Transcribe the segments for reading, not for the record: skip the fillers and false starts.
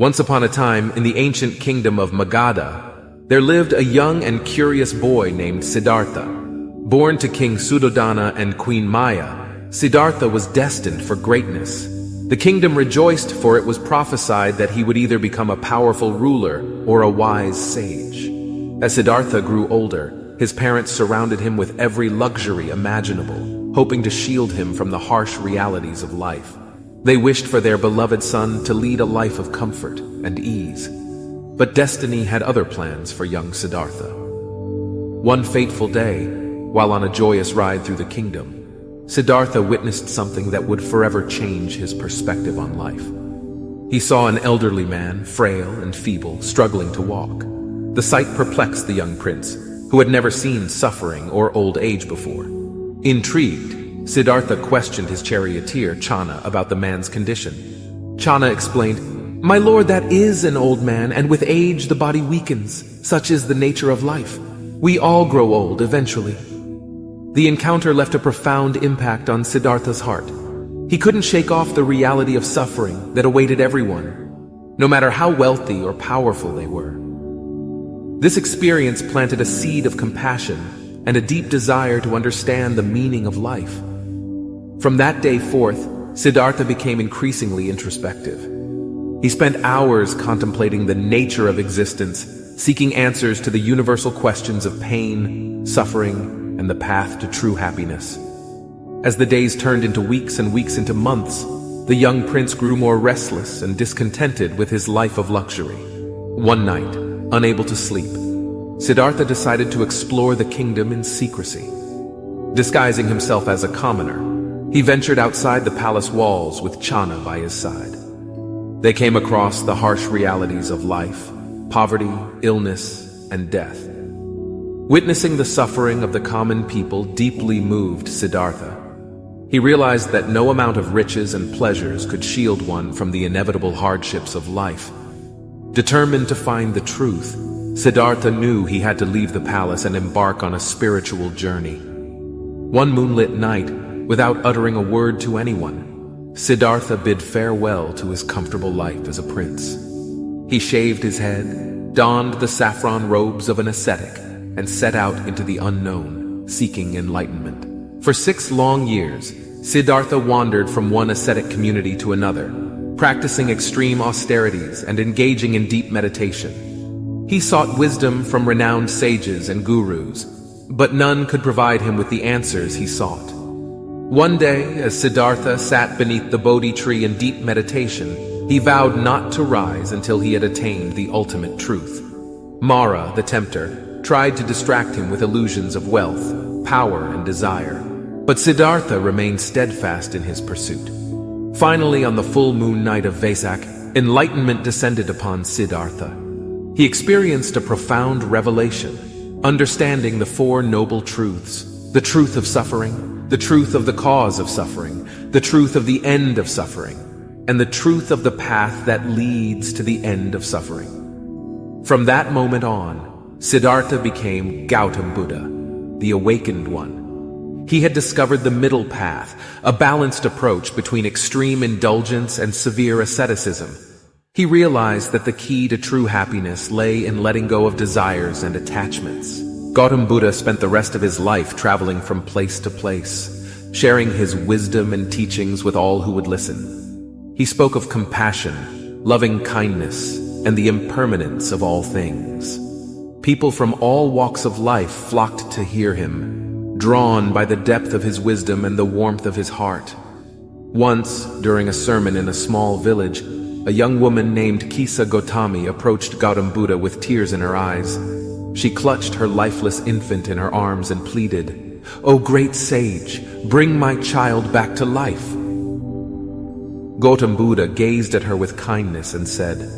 Once upon a time, in the ancient kingdom of Magadha, there lived a young and curious boy named Siddhartha. Born to King Suddhodana and Queen Maya, Siddhartha was destined for greatness. The kingdom rejoiced, for it was prophesied that he would either become a powerful ruler or a wise sage. As Siddhartha grew older, his parents surrounded him with every luxury imaginable, hoping to shield him from the harsh realities of life. They wished for their beloved son to lead a life of comfort and ease. But destiny had other plans for young Siddhartha. One fateful day, while on a joyous ride through the kingdom, Siddhartha witnessed something that would forever change his perspective on life. He saw an elderly man, frail and feeble, struggling to walk. The sight perplexed the young prince, who had never seen suffering or old age before. Intrigued, Siddhartha questioned his charioteer, Channa, about the man's condition. Channa explained, "My lord, that is an old man, and with age the body weakens. Such is the nature of life. We all grow old eventually." The encounter left a profound impact on Siddhartha's heart. He couldn't shake off the reality of suffering that awaited everyone, no matter how wealthy or powerful they were. This experience planted a seed of compassion and a deep desire to understand the meaning of life. From that day forth, Siddhartha became increasingly introspective. He spent hours contemplating the nature of existence, seeking answers to the universal questions of pain, suffering, and the path to true happiness. As the days turned into weeks and weeks into months, the young prince grew more restless and discontented with his life of luxury. One night, unable to sleep, Siddhartha decided to explore the kingdom in secrecy. Disguising himself as a commoner, he ventured outside the palace walls with Channa by his side. They came across the harsh realities of life, poverty, illness, and death. Witnessing the suffering of the common people deeply moved Siddhartha. He realized that no amount of riches and pleasures could shield one from the inevitable hardships of life. Determined to find the truth, Siddhartha knew he had to leave the palace and embark on a spiritual journey. One moonlit night, without uttering a word to anyone, Siddhartha bid farewell to his comfortable life as a prince. He shaved his head, donned the saffron robes of an ascetic, and set out into the unknown, seeking enlightenment. For 6 long years, Siddhartha wandered from one ascetic community to another, practicing extreme austerities and engaging in deep meditation. He sought wisdom from renowned sages and gurus, but none could provide him with the answers he sought. One day, as Siddhartha sat beneath the Bodhi tree in deep meditation, he vowed not to rise until he had attained the ultimate truth. Mara, the tempter, tried to distract him with illusions of wealth, power, and desire, but Siddhartha remained steadfast in his pursuit. Finally, on the full moon night of Vesak, enlightenment descended upon Siddhartha. He experienced a profound revelation, understanding the 4 noble truths: the truth of suffering, the truth of the cause of suffering, the truth of the end of suffering, and the truth of the path that leads to the end of suffering. From that moment on, Siddhartha became Gautam Buddha, the awakened one. He had discovered the middle path, a balanced approach between extreme indulgence and severe asceticism. He realized that the key to true happiness lay in letting go of desires and attachments. Gautam Buddha spent the rest of his life traveling from place to place, sharing his wisdom and teachings with all who would listen. He spoke of compassion, loving kindness, and the impermanence of all things. People from all walks of life flocked to hear him, drawn by the depth of his wisdom and the warmth of his heart. Once, during a sermon in a small village, a young woman named Kisa Gotami approached Gautam Buddha with tears in her eyes. She clutched her lifeless infant in her arms and pleaded, "O great sage, bring my child back to life." Gautam Buddha gazed at her with kindness and said,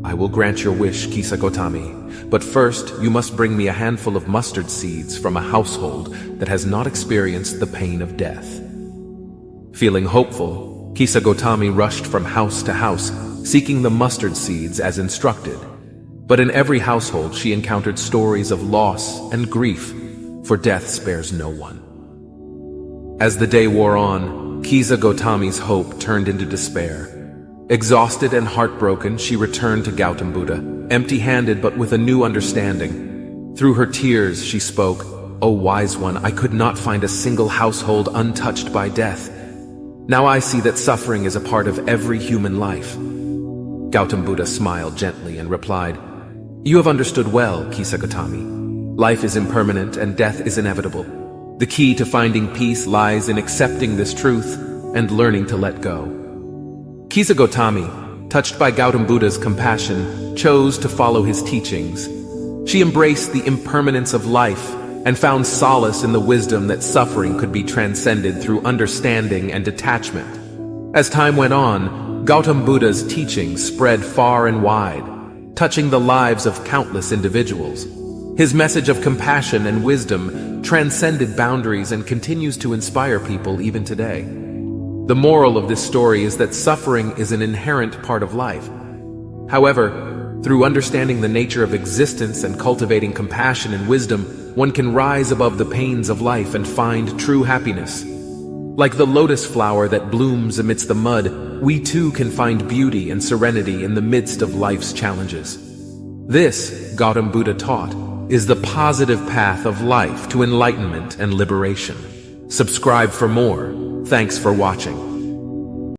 "I will grant your wish, Kisa Gotami, but first you must bring me a handful of mustard seeds from a household that has not experienced the pain of death." Feeling hopeful, Kisa Gotami rushed from house to house, seeking the mustard seeds as instructed. But in every household she encountered stories of loss and grief, for death spares no one. As the day wore on, Kisa Gotami's hope turned into despair. Exhausted and heartbroken, she returned to Gautam Buddha, empty-handed but with a new understanding. Through her tears, she spoke, "O wise one, I could not find a single household untouched by death. Now I see that suffering is a part of every human life." Gautam Buddha smiled gently and replied, "You have understood well, Kisa Gautami. Life is impermanent and death is inevitable. The key to finding peace lies in accepting this truth and learning to let go." Kisa Gautami, touched by Gautam Buddha's compassion, chose to follow his teachings. She embraced the impermanence of life and found solace in the wisdom that suffering could be transcended through understanding and detachment. As time went on, Gautam Buddha's teachings spread far and wide, touching the lives of countless individuals. His message of compassion and wisdom transcended boundaries and continues to inspire people even today. The moral of this story is that suffering is an inherent part of life. However, through understanding the nature of existence and cultivating compassion and wisdom, one can rise above the pains of life and find true happiness. Like the lotus flower that blooms amidst the mud, we too can find beauty and serenity in the midst of life's challenges. This, Gautam Buddha taught, is the positive path of life to enlightenment and liberation. Subscribe for more. Thanks for watching.